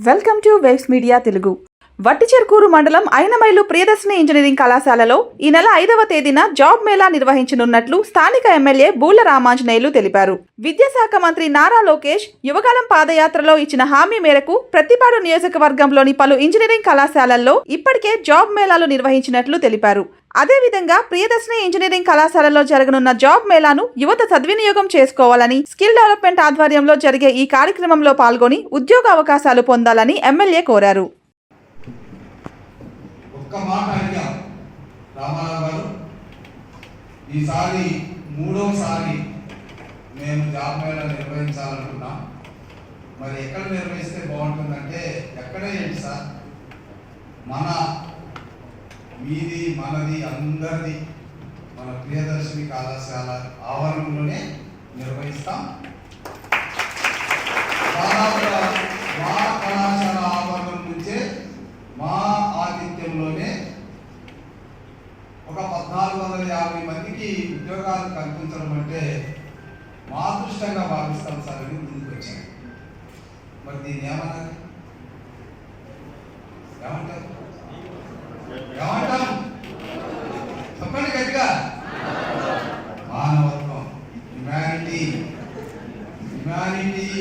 Welcome to waves media Telugu. Vatticherukuru మండలం Ainamailu Priyadarshini engineering కళాశాలలో ఈ నెల 5వ తేదీన జాబ్ మేళా నిర్వహించనున్నట్లు స్థానిక ఎమ్మెల్యే బూల రామాంజనేయులు తెలిపారు. విద్యాశాఖ మంత్రి నారా లోకేష్ యువకాలం పాదయాత్రలో ఇచ్చిన హామీ మేరకు ప్రతిపాడు నియోజకవర్గంలోని పలు ఇంజనీరింగ్ కళాశాలల్లో ఇప్పటికే జాబ్ మేళాలు నిర్వహించినట్లు తెలిపారు. అదేవిధంగా ప్రియదర్శిని ఇంజనీరింగ్ కళాశాలలో జరగనున్న జాబ్ మేళాను యువత సద్వినియోగం చేసుకోవాలని, స్కిల్ డెవలప్మెంట్ ఆధ్వర్యంలో జరిగే ఈ కార్యక్రమంలో పాల్గొని ఉద్యోగ అవకాశాలు పొందాలని ఎమ్మెల్యే కోరారు. ఒక్క మాట అడిగాం రామారావు గారు, ఈసారి 3వసారి మేము జాబ్ మేళా నిర్వహించాలనుకున్నాం. మరి ఎక్కడ నిర్వహిస్తే బాగుంటుందంటే, ఎక్కడే ఏంటి సార్, మన మీది మనది అందరిది మన ప్రియదర్శిని కళాశాల ఆవరణలోనే నిర్వహిస్తాం. దాదాపుగా మా కళాశాల ఆవరణం నుంచే మా ఆతిథ్యంలోనే ఒక 1450 మందికి ఉద్యోగాలు కల్పించడం అంటే మా అదృష్టంగా భావిస్తాం సార్ అని ముందుకు వచ్చాను. మరి దీన్ని ఏమన్నారు, ఏమంటారు చెప్పండి గట్టిగా. మానవత్వం, humanity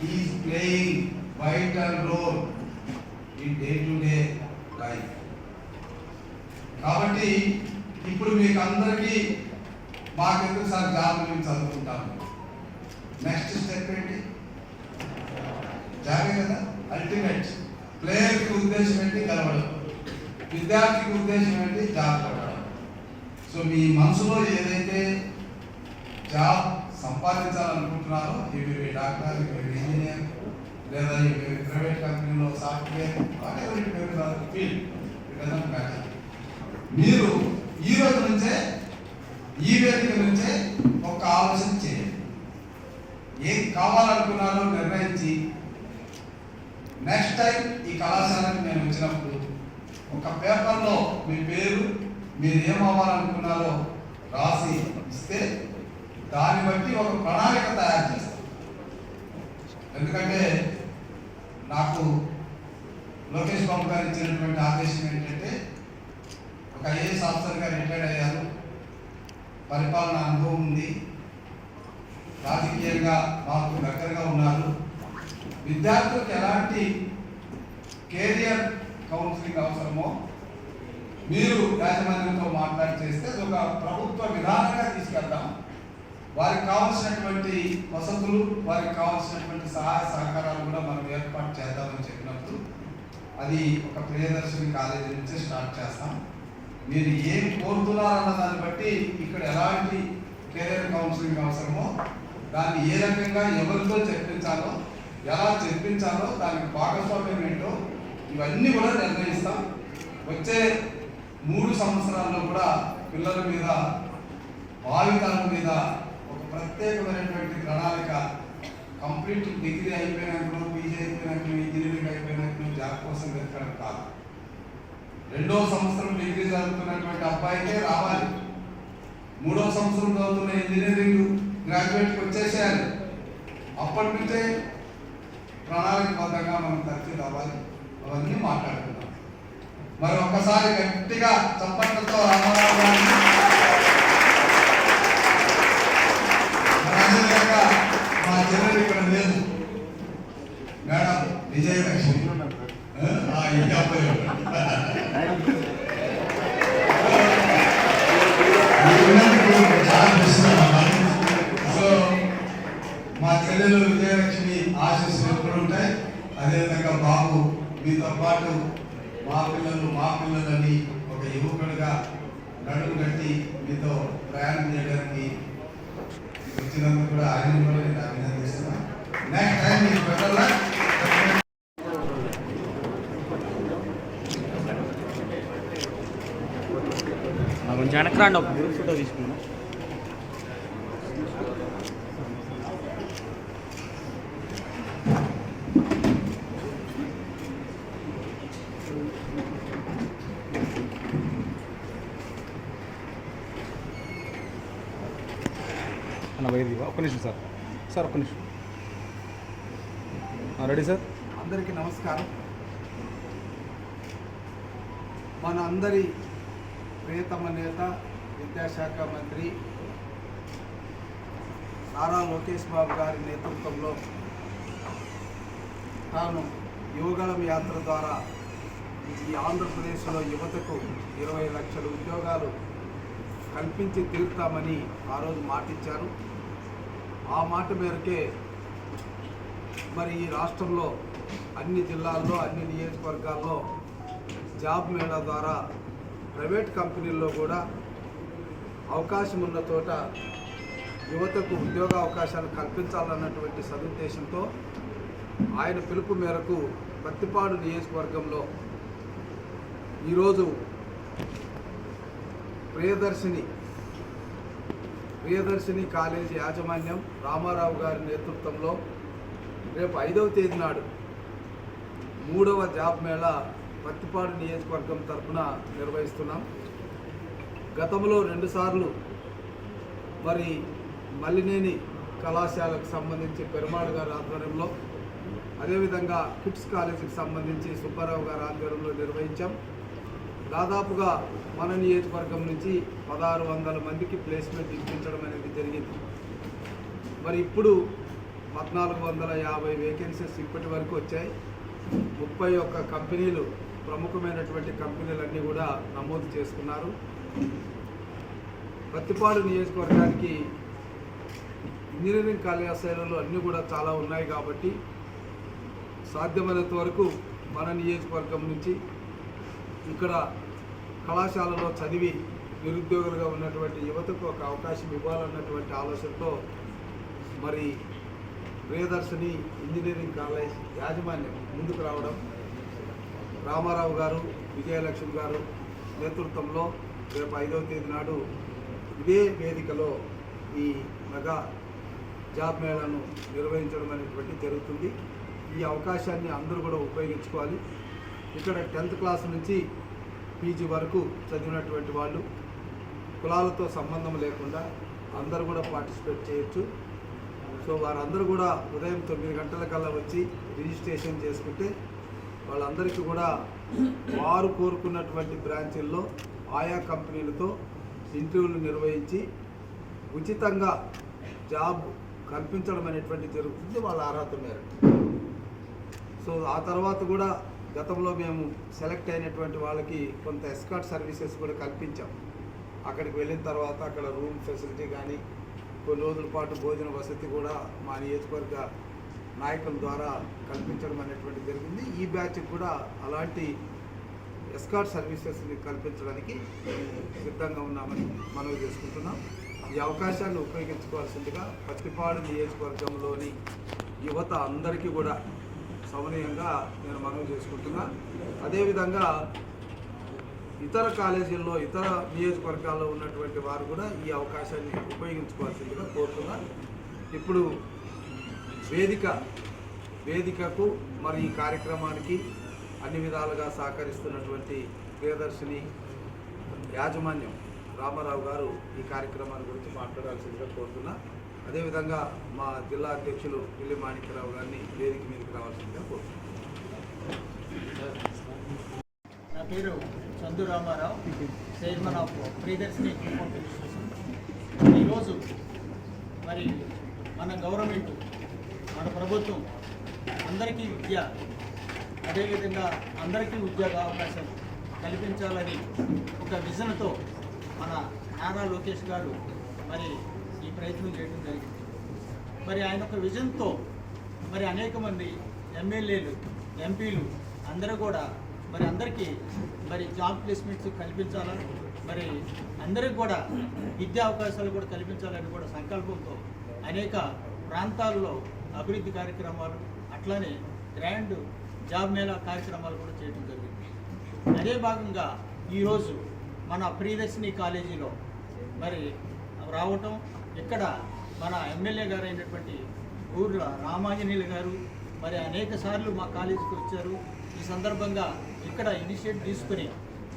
is playing vital role in day to day life. కాబట్టి ఇప్పుడు మీకు అందరికీ మాకెందుకు సార్ జాబ్ మేము చదువుకుంటాము, నెక్స్ట్ స్టెప్ ఏంటి? జాబే కదా అల్టిమేట్. ప్లేయర్కి ఉద్దేశం ఏంటి? గెలవడం. విద్యార్థికి ఉద్దేశం ఏంటి? జాబ్ కొట్టడం. సో మీ మనసులో ఏదైతే జాబ్ సంపాదించాలనుకుంటున్నారో, ఇవి డాక్టర్, ఇవి ఇంజనీర్, లేదా ఇవి ప్రైవేట్ కంపెనీలో సాఫ్ట్వేర్, ఫీల్డ్, మీరు ఈ రోజు నుంచే, ఈ వేదిక నుంచే ఒక ఆలోచన చేయండి. ఏం కావాలనుకున్నారో నిర్ణయించి నెక్స్ట్ టైం ఈ కళాశాలకు నేను వచ్చినప్పుడు ఒక పేపర్లో మీ పేరు, మీరు ఏమవ్వాలనుకున్నారో రాసి ఇస్తే దాన్ని బట్టి ఒక ప్రణాళిక తయారు చేస్తాం. ఎందుకంటే నాకు లోకేష్ బాబు గారు ఇచ్చినటువంటి ఆదేశం ఏంటంటే, ఒక ఐఏఎస్ ఆఫీసర్గా రిటైర్డ్ అయ్యారు, పరిపాలన అనుభవం ఉంది, రాజకీయంగా మాకు దగ్గరగా ఉన్నారు, విద్యార్థులకు ఎలాంటి కెరియర్ కౌన్సిలింగ్ అవసరమో మీరు యాజమాన్యంతో మాట్లాడి చేస్తే అది ఒక ప్రభుత్వ విధానంగా తీసుకెళ్తాం. వారికి కావాల్సినటువంటి వసతులు, వారికి కావాల్సినటువంటి సహాయ సహకారాలు కూడా మనం ఏర్పాటు చేద్దామని చెప్పినప్పుడు అది ఒక ప్రియదర్శిని కాలేజీ నుంచే స్టార్ట్ చేస్తాం. మీరు ఏం కోరుతున్నారన్న దాన్ని బట్టి ఇక్కడ ఎలాంటి కెరియర్ కౌన్సిలింగ్ అవసరమో దాన్ని ఏ రకంగా ఎవరితో చెప్పించాలో, ఎలా చెప్పించాలో, దానికి భాగస్వామ్యం ఏంటో ఇవన్నీ కూడా నిర్ణయిస్తాం. వచ్చే 3 సంవత్సరాల్లో కూడా పిల్లల మీద, భావితరాల మీద ఒక ప్రత్యేకమైనటువంటి ప్రణాళిక, కంప్లీట్ డిగ్రీ అయిపోయినాక, పీజీ అయిపోయినాక, ఇంజనీరింగ్ అయిపోయినాక జాబ్ కోసం వెతకడం కాదు. 2వ సంవత్సరం డిగ్రీ చదువుతున్నటువంటి అబ్బాయికే రావాలి, 3వ సంవత్సరం చదువుతున్న ఇంజనీరింగ్ గ్రాడ్యుయేట్కి వచ్చేసేయాలి. అప్పటి నుంచే ప్రణాళికబద్ధంగా మనం తరచు రావాలి. అవన్నీ మాట్లాడుతున్నాం. మరి ఒక్కసారి గట్టిగా చప్పట్లతో రామారావు గారిని, మా చెల్లెలు ఇక్కడ లేదు మేడం విజయలక్ష్మి, సో మా చెల్లెలు విజయలక్ష్మి ఆశీస్సులు ఎప్పుడు ఉంటాయి. అదేవిధంగా బాబు మీతో పాటు మా పిల్లలని ఒక యువకుడిగా నడుము కట్టి మీతో ప్రయాణం చేయడానికి వచ్చినందుకు కూడా ఆయన కూడా నేను అభినందిస్తున్నాను. నెక్స్ట్ టైం మీకు పెట్టాలా కొంచెం వెనక్కి రండి, ఒక ఫోటో తీసుకున్నాం. అన్న వైద్య ఒక్క నిమిషం సార్ సార్ ఒక్క నిమిషం రెడీ సార్. అందరికీ నమస్కారం. మన అందరి ప్రియతమ నేత విద్యాశాఖ మంత్రి నారా లోకేష్ బాబు గారి నేతృత్వంలో తాను యువగళం యాత్ర ద్వారా ఈ ఆంధ్రప్రదేశ్లో యువతకు 20 లక్షల ఉద్యోగాలు కల్పించి తీరుతామని ఆ రోజు మాటిచ్చారు. ఆ మాట మేరకే మరి ఈ రాష్ట్రంలో అన్ని జిల్లాల్లో అన్ని నియోజకవర్గాల్లో జాబ్ మేళా ద్వారా ప్రైవేట్ కంపెనీల్లో కూడా అవకాశం ఉన్న చోట యువతకు ఉద్యోగ అవకాశాలు కల్పించాలన్నటువంటి సదుద్దేశంతో ఆయన పిలుపు మేరకు పత్తిపాడు నియోజకవర్గంలో ఈరోజు ప్రియదర్శిని కాలేజీ యాజమాన్యం రామారావు గారి నేతృత్వంలో రేపు 5వ తేదీ నాడు 3వ జాబ్ మేళా పత్తిపాడు నియోజకవర్గం తరఫున నిర్వహిస్తున్నాం. గతంలో 2 సార్లు మరి మల్లినేని కళాశాలకు సంబంధించి పెరుమాళ్ గారి ఆధ్వర్యంలో, అదేవిధంగా కిట్స్ కాలేజీకి సంబంధించి సుబ్బారావు గారి ఆధ్వర్యంలో నిర్వహించాం. దాదాపుగా మన నియోజకవర్గం నుంచి 1600 మందికి ప్లేస్మెంట్ ఇప్పించడం అనేది జరిగింది. మరి ఇప్పుడు 1450 వేకెన్సీస్ ఇప్పటి వరకు వచ్చాయి. 31 కంపెనీలు, ప్రముఖమైనటువంటి కంపెనీలన్నీ కూడా నమోదు చేసుకున్నారు. పత్తిపాడు నియోజకవర్గానికి ఇంజనీరింగ్ కళాశాలలు అన్నీ కూడా చాలా ఉన్నాయి కాబట్టి సాధ్యమైనంత వరకు మన నియోజకవర్గం నుంచి ఇక్కడ కళాశాలలో చదివి నిరుద్యోగులుగా ఉన్నటువంటి యువతకు ఒక అవకాశం ఇవ్వాలన్నటువంటి ఆలోచనతో మరి ప్రియదర్శిని ఇంజనీరింగ్ కాలేజ్ యాజమాన్యం ముందుకు రావడం, రామారావు గారు, విజయలక్ష్మి గారు నేతృత్వంలో రేపు 5వ తేదీ నాడు ఇదే వేదికలో ఈ మెగా జాబ్ మేళాను నిర్వహించడం అనేటువంటి జరుగుతుంది. ఈ అవకాశాన్ని అందరూ కూడా ఉపయోగించుకోవాలి. ఇక్కడ 10th క్లాస్ నుంచి పీజీ వరకు చదివినటువంటి వాళ్ళు, కులాలతో సంబంధం లేకుండా అందరూ కూడా పార్టిసిపేట్ చేయొచ్చు. సో వారందరూ కూడా ఉదయం 9 గంటలకల్లా వచ్చి రిజిస్ట్రేషన్ చేసుకుంటే వాళ్ళందరికీ కూడా వారు కోరుకున్నటువంటి బ్రాంచీల్లో ఆయా కంపెనీలతో ఇంటర్వ్యూలు నిర్వహించి ఉచితంగా జాబ్ కల్పించడం అనేటువంటి జరుగుతుంది వాళ్ళ అర్హత మేరకు. సో ఆ తర్వాత కూడా గతంలో మేము సెలెక్ట్ అయినటువంటి వాళ్ళకి కొంత ఎస్కార్ట్ సర్వీసెస్ కూడా కల్పించాం. అక్కడికి వెళ్ళిన తర్వాత అక్కడ రూమ్ ఫెసిలిటీ కానీ, కొన్ని రోజుల పాటు భోజన వసతి కూడా మా నియోజకవర్గ నాయకుల ద్వారా కల్పించడం అనేటువంటి జరిగింది. ఈ బ్యాచ్కి కూడా అలాంటి ఎస్కార్ట్ సర్వీసెస్ని కల్పించడానికి సిద్ధంగా ఉన్నామని మనవి చేసుకుంటున్నాం. ఈ అవకాశాన్ని ఉపయోగించుకోవాల్సిందిగా పత్తిపాడు నియోజకవర్గంలోని యువత అందరికీ కూడా సౌనీయంగా నేను మనవి చేసుకుంటున్నా. అదేవిధంగా ఇతర కాలేజీల్లో, ఇతర నియోజకవర్గాల్లో ఉన్నటువంటి వారు కూడా ఈ అవకాశాన్ని ఉపయోగించుకోవాల్సిందిగా కోరుతున్నా. ఇప్పుడు వేదికకు మరి ఈ కార్యక్రమానికి అన్ని విధాలుగా సహకరిస్తున్నటువంటి ప్రియదర్శిని యాజమాన్యం రామారావు గారు ఈ కార్యక్రమాన్ని గురించి మాట్లాడాల్సిందిగా కోరుతున్నా. అదేవిధంగా మా జిల్లా అధ్యక్షులు పిల్లి మాణిక్యరావు గారిని వేదిక మీదకి రావాల్సిందిగా కోరుతున్నాను. నా పేరు చందు రామారావు, చైర్మన్ ఆఫ్ ప్రియదర్శిని. ఈరోజు మరి మన గవర్నమెంట్, మన ప్రభుత్వం అందరికీ విద్య, అదేవిధంగా అందరికీ ఉద్యోగ అవకాశం కల్పించాలని ఒక విజన్తో మన నారా లోకేష్ గారు మరి ఈ ప్రయత్నం చేయడం జరిగింది. మరి ఆయన ఒక విజన్తో మరి అనేక మంది ఎమ్మెల్యేలు, ఎంపీలు అందరూ కూడా మరి అందరికీ మరి జాబ్ ప్లేస్మెంట్స్ కల్పించాలని, మరి అందరికి కూడా విద్యా అవకాశాలు కూడా కల్పించాలని కూడా సంకల్పంతో అనేక ప్రాంతాల్లో అభివృద్ధి కార్యక్రమాలు, అట్లానే గ్రాండ్ జాబ్ మేళా కార్యక్రమాలు కూడా చేయడం జరిగింది. అదే భాగంగా ఈరోజు మన ప్రియదర్శిని కాలేజీలో మరి రావటం, ఇక్కడ మన ఎమ్మెల్యే గారు అయినటువంటి ఊర్ల రామాంజనేయులు గారు మరి అనేక సార్లు మా కాలేజీకి వచ్చారు. ఈ సందర్భంగా ఇక్కడ ఇనిషియేట్ తీసుకుని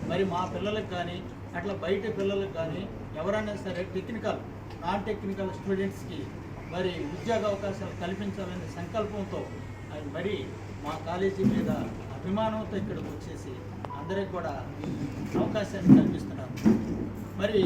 మరి మా పిల్లలకు కానీ అట్లా బయట పిల్లలకు కానీ ఎవరైనా సరే టెక్నికల్ నాన్ టెక్నికల్ స్టూడెంట్స్కి మరి ఉద్యోగ అవకాశాలు కల్పించాలనే సంకల్పంతో ఆయన మరి మా కాలేజీ మీద అభిమానంతో ఇక్కడికి వచ్చేసి అందరికి కూడా అవకాశాన్ని కల్పిస్తున్నారు. మరి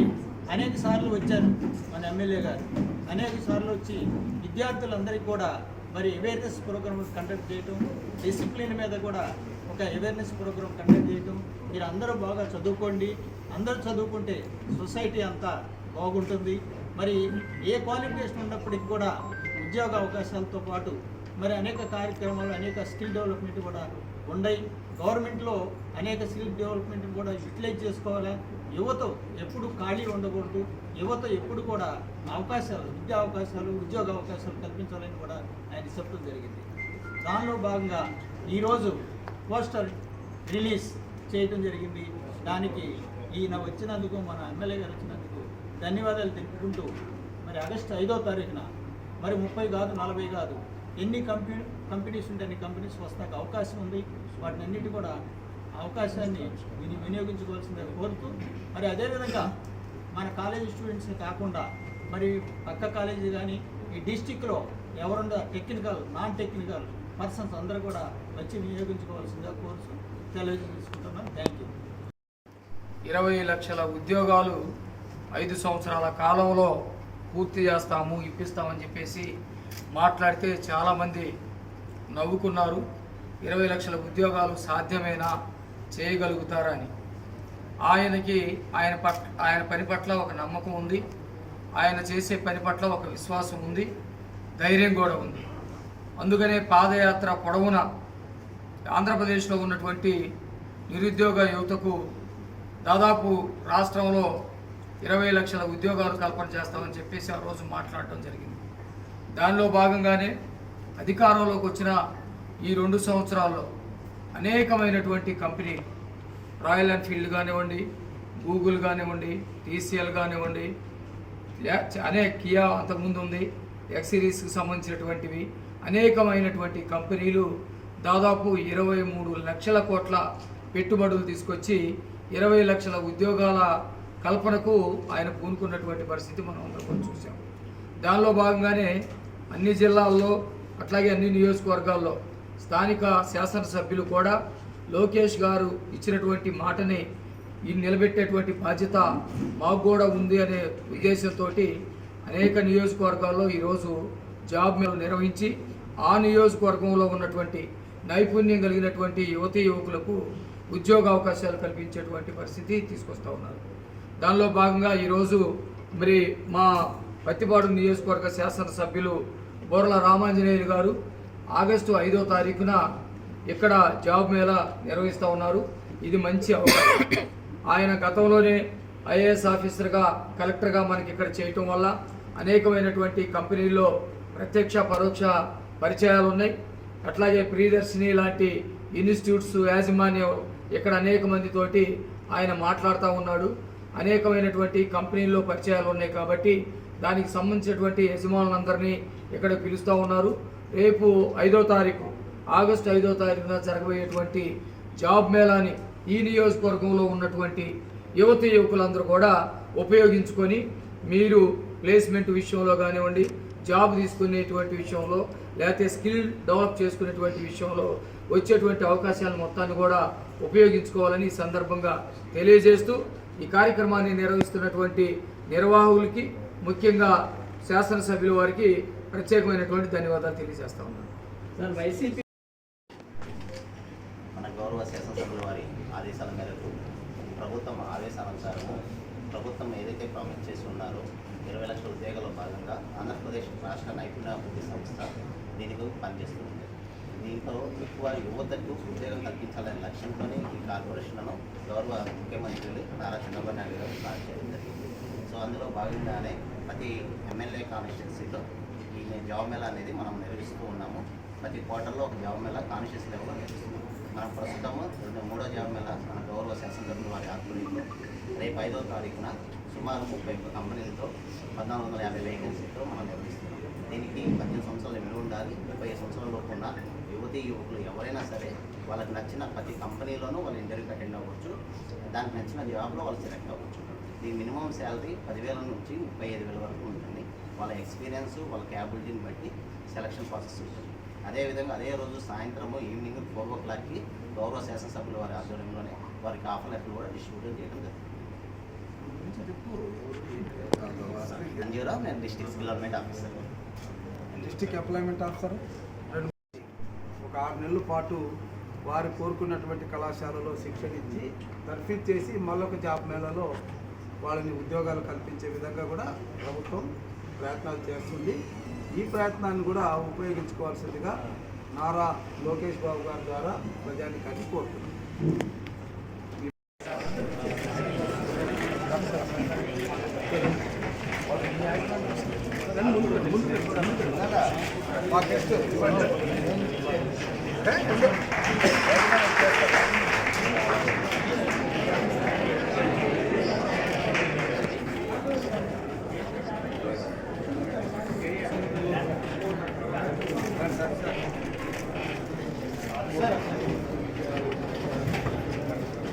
అనేక సార్లు వచ్చారు మన ఎమ్మెల్యే గారు, అనేక సార్లు వచ్చి విద్యార్థులందరికీ కూడా మరి అవేర్నెస్ ప్రోగ్రామ్ కండక్ట్ చేయటం, డిసిప్లిన్ మీద కూడా ఒక అవేర్నెస్ ప్రోగ్రామ్ కండక్ట్ చేయటం, మీరు అందరూ బాగా చదువుకోండి, అందరూ చదువుకుంటే సొసైటీ అంతా బాగుంటుంది. మరి ఏ క్వాలిఫికేషన్ ఉన్నప్పటికీ కూడా ఉద్యోగ అవకాశాలతో పాటు మరి అనేక కార్యక్రమాలు, అనేక స్కిల్ డెవలప్మెంట్ కూడా ఉన్నాయి. గవర్నమెంట్లో అనేక స్కిల్ డెవలప్మెంట్ కూడా యూటిలైజ్ చేసుకోవాలా. యువత ఎప్పుడు ఖాళీ ఉండకూడదు, యువత ఎప్పుడు కూడా అవకాశాలు, విద్యా అవకాశాలు, ఉద్యోగ అవకాశాలు కల్పించాలని కూడా ఆయన చెప్పడం జరిగింది. దానిలో భాగంగా ఈరోజు పోస్టర్ రిలీజ్ చేయడం జరిగింది. దానికి ఈయన వచ్చినందుకు, మన ఎమ్మెల్యే గారు వచ్చినందుకు ధన్యవాదాలు తెలుపుకుంటూ మరి ఆగస్టు 5వ తారీఖున మరి 30 కాదు 40 కాదు ఎన్ని కంపెనీస్ ఉంటే అన్ని కంపెనీస్ వస్తాక అవకాశం ఉంది. వాటిని అన్నిటి కూడా అవకాశాన్ని వినియోగించుకోవాల్సిందే కోరుతూ మరి అదేవిధంగా మన కాలేజీ స్టూడెంట్స్ని కాకుండా మరి పక్క కాలేజీ కానీ ఈ డిస్టిక్లో ఎవరున్న టెక్నికల్, నాన్ టెక్నికల్ పర్సన్స్ అందరూ కూడా వచ్చి వినియోగించుకోవాల్సిందిగా కోర్సు తెలియజేసుకుంటున్నాను. Thank you. 20 లక్షల ఉద్యోగాలు 5 సంవత్సరాల కాలంలో పూర్తి చేస్తాము, ఇప్పిస్తామని చెప్పేసి మాట్లాడితే చాలామంది నవ్వుకున్నారు. 20 లక్షల ఉద్యోగాలు సాధ్యమేనా, చేయగలుగుతారని. ఆయన పని పట్ల ఒక నమ్మకం ఉంది, ఆయన చేసే పని పట్ల ఒక విశ్వాసం ఉంది, ధైర్యం కూడా ఉంది. అందుకనే పాదయాత్ర పొడవున ఆంధ్రప్రదేశ్లో ఉన్నటువంటి నిరుద్యోగ యువతకు దాదాపు రాష్ట్రంలో 20 లక్షల ఉద్యోగాలు కల్పన చేస్తామని చెప్పేసి ఆ రోజు మాట్లాడటం జరిగింది. దానిలో భాగంగానే అధికారంలోకి వచ్చిన ఈ 2 సంవత్సరాల్లో అనేకమైనటువంటి కంపెనీలు, రాయల్ ఎన్ఫీల్డ్ కానివ్వండి, గూగుల్ కానివ్వండి, టీసీఎల్ కానివ్వండి, కియా అంతకుముందు ఉంది, ఎక్సిరీస్కి సంబంధించినటువంటివి అనేకమైనటువంటి కంపెనీలు దాదాపు 23 లక్షల కోట్ల పెట్టుబడులు తీసుకొచ్చి 20 లక్షల ఉద్యోగాల కల్పనకు ఆయన పూనుకున్నటువంటి పరిస్థితి మనం అందరం చూసాం. దానిలో భాగంగానే అన్ని జిల్లాల్లో అట్లాగే అన్ని నియోజకవర్గాల్లో స్థానిక శాసనసభ్యులు కూడా లోకేష్ గారు ఇచ్చినటువంటి మాటని నిలబెట్టేటువంటి బాధ్యత మాకు కూడా ఉంది అనే ఉద్దేశంతో అనేక నియోజకవర్గాల్లో ఈరోజు జాబ్ మేళా నిర్వహించి ఆ నియోజకవర్గంలో ఉన్నటువంటి నైపుణ్యం కలిగినటువంటి యువతీ యువకులకు ఉద్యోగ అవకాశాలు కల్పించేటువంటి పరిస్థితి తీసుకొస్తూ ఉన్నారు. దానిలో భాగంగా ఈరోజు మరి మా పత్తిపాడు నియోజకవర్గ శాసనసభ్యులు బోర్ల రామాంజనేయులు గారు ఆగస్టు 5వ తారీఖున ఇక్కడ జాబ్ మేళా నిర్వహిస్తూ ఉన్నారు. ఇది మంచి అవకాశం. ఆయన గతంలోనే ఐఏఎస్ ఆఫీసర్గా, కలెక్టర్గా మనకి ఇక్కడ చేయటం వల్ల అనేకమైనటువంటి కంపెనీల్లో ప్రత్యక్ష పరోక్ష పరిచయాలు ఉన్నాయి. అట్లాగే ప్రియదర్శిని లాంటి ఇన్స్టిట్యూట్స్ యాజమాన్యం ఇక్కడ అనేక మందితోటి ఆయన మాట్లాడుతూ ఉన్నాడు. అనేకమైనటువంటి కంపెనీల్లో పరిచయాలు ఉన్నాయి కాబట్టి దానికి సంబంధించినటువంటి యజమానులందరినీ ఇక్కడ పిలుస్తూ ఉన్నారు. రేపు 5వ తారీఖు, ఆగస్టు 5వ తారీఖున జరగబోయేటువంటి జాబ్ మేళాని ఈ నియోజకవర్గంలో ఉన్నటువంటి యువతి యువకులందరూ కూడా ఉపయోగించుకొని మీరు ప్లేస్మెంట్ విషయంలో కానివ్వండి, జాబ్ తీసుకునేటువంటి విషయంలో, లేకపోతే స్కిల్ డెవలప్ చేసుకునేటువంటి విషయంలో వచ్చేటువంటి అవకాశాలు మొత్తాన్ని కూడా ఉపయోగించుకోవాలని ఈ సందర్భంగా తెలియజేస్తూ ఈ కార్యక్రమాన్ని నిర్వహిస్తున్నటువంటి నిర్వాహకులకి, ముఖ్యంగా శాసనసభ్యుల వారికి ప్రత్యేకమైనటువంటి ధన్యవాదాలు తెలియజేస్తా ఉన్నాను. సార్, వైసీపీ మన గౌరవ శాసనసభ్యుల వారి ఆదేశాల మేరకు ప్రభుత్వం ఆదేశానుసారము ప్రభుత్వం ఏదైతే ప్రామిస్ చేసి ఉన్నారో 20 లక్షల ఉద్యోగాల్లో భాగంగా ఆంధ్రప్రదేశ్ రాష్ట్ర నైపుణ్యాభివృద్ధి సంస్థ దీనికి పనిచేస్తుంది. దీంతో ఎక్కువ యువతకు ఉద్యోగం కల్పించాలనే లక్ష్యంతోనే ఈ కార్పొరేషన్లను గౌరవ ముఖ్యమంత్రులు నారా చంద్రబాబు నాయుడు గారు స్టార్ట్ చేయడం జరిగింది. సో అందులో భాగంగానే ప్రతి ఎమ్మెల్యే కాన్స్టిట్యున్సీలో ఈ జాబ్ మేళా అనేది మనం నిర్వహిస్తూ ఉన్నాము. ప్రతి క్వార్టర్లో ఒక జాబ్ మేళా కాన్స్టిట్యున్సీ లెవెల్లో నిర్వహిస్తున్నాము. మనం ప్రస్తుతము 3వ జాబ్ మేళా మన గౌరవ శాసనసభ్యుల వారి ఆధ్వర్యంలో రేపు 5వ తారీఖున సుమారు 30 కంపెనీలతో 1450 వేకెన్సీతో మనం నిర్వహిస్తున్నాం. దీనికి 18 సంవత్సరాలు మినిమం ఉండాలి. 35 సంవత్సరాల లోపు ఉన్న యువతీ యువకులు ఎవరైనా సరే వాళ్ళకి నచ్చిన ప్రతి కంపెనీలోనూ వాళ్ళు ఇంటర్వ్యూకి అటెండ్ అవ్వచ్చు. దానికి నచ్చిన జాబ్లో వాళ్ళు సెలెక్ట్ అవ్వచ్చు. ఈ మినిమం మినిమం శాలరీ 10,000 నుంచి 35,000 వరకు ఉంటుంది. వాళ్ళ ఎక్స్పీరియన్స్ వాళ్ళ క్యాపబిలిటీని బట్టి సెలక్షన్ ప్రాసెస్ ఉంటుంది. అదేవిధంగా అదే రోజు సాయంత్రము ఈవినింగ్ 4 o'clockకి గౌరవ శాసనసభ్యుల వారి ఆధ్వర్యంలోనే వారికి ఆఫర్ లెటర్లు కూడా డిస్ట్రిబ్యూట్ చేయడం జరుగుతుంది. అంజీరావు, నేను district development officer. District employment officer ఒక 6 నెలల పాటు వారు కోరుకున్నటువంటి కళాశాలలో శిక్షణ ఇచ్చి తర్ఫీదు చేసి మళ్ళొక జాబ్ మేళాలో వాళ్ళని ఉద్యోగాలు కల్పించే విధంగా కూడా ప్రభుత్వం ప్రయత్నాలు చేస్తుంది. ఈ ప్రయత్నాన్ని కూడా ఉపయోగించుకోవాల్సిందిగా నారా లోకేష్ బాబు గారి ద్వారా ప్రజానికాన్ని కోరుతున్నాం.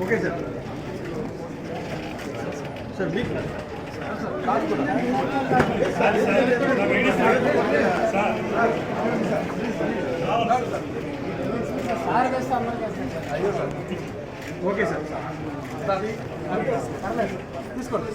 Okay sir. సార్ మీకు ఓకే సార్. తీసుకోండి.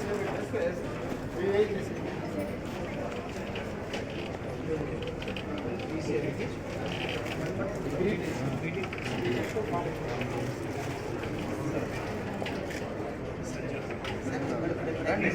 రండి.